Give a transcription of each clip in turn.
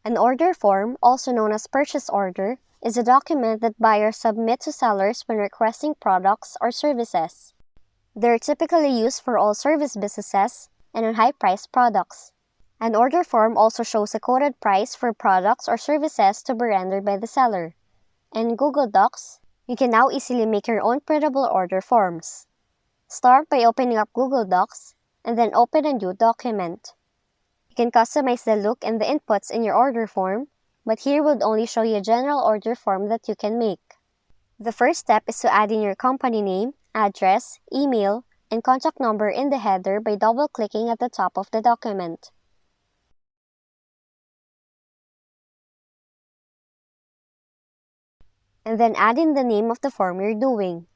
An order form, also known as purchase order, is a document that buyers submit to sellers when requesting products or services. They're typically used for all service businesses and on high-priced products. An order form also shows a quoted price for products or services to be rendered by the seller. In Google Docs, you can now easily make your own printable order forms. Start by opening up Google Docs and then open a new document. You can customize the look and the inputs in your order form, but here we'll only show you a general order form that you can make. The first step is to add in your company name, address, email, and contact number in the header by double-clicking at the top of the document. And then add in the name of the form you're doing.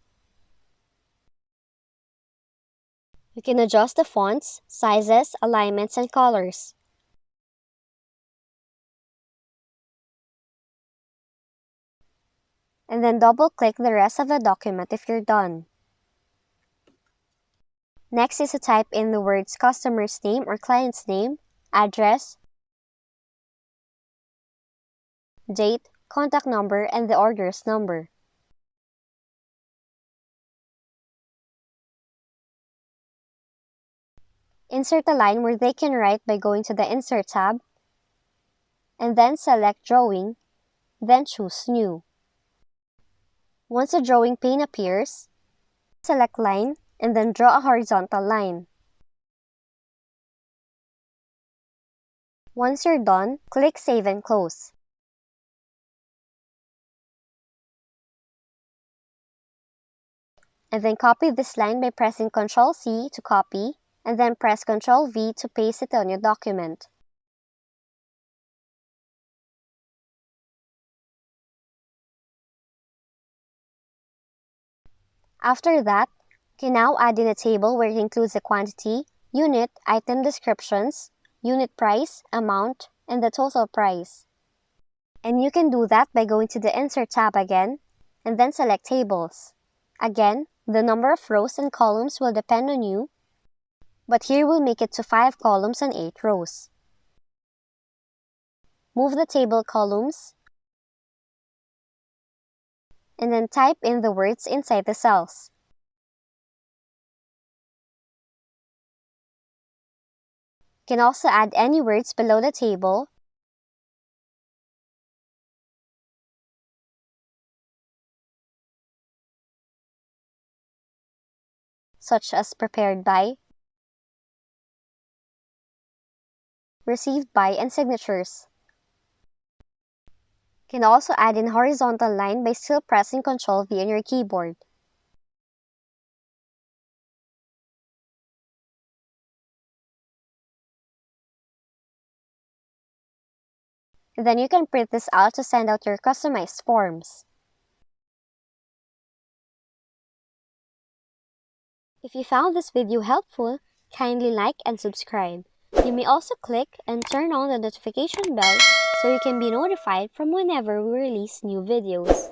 You can adjust the fonts, sizes, alignments, and colors. And then double-click the rest of the document if you're done. Next is to type in the words customer's name or client's name, address, date, contact number, and the order's number. Insert a line where they can write by going to the Insert tab, and then select Drawing, then choose New. Once the drawing pane appears, select Line, and then draw a horizontal line. Once you're done, click Save and Close. And then copy this line by pressing Ctrl-C to copy, and then press Ctrl-V to paste it on your document. After that, you can now add in a table where it includes the quantity, unit, item descriptions, unit price, amount, and the total price. And you can do that by going to the Insert tab again, and then select Tables. Again, the number of rows and columns will depend on you, but here we'll make it to 5 columns and 8 rows. Move the table columns, and then type in the words inside the cells. You can also add any words below the table, such as prepared by, received by, and signatures. You can also add in horizontal line by still pressing Ctrl-V on your keyboard. And then you can print this out to send out your customized forms. If you found this video helpful, kindly like and subscribe. You may also click and turn on the notification bell so you can be notified from whenever we release new videos.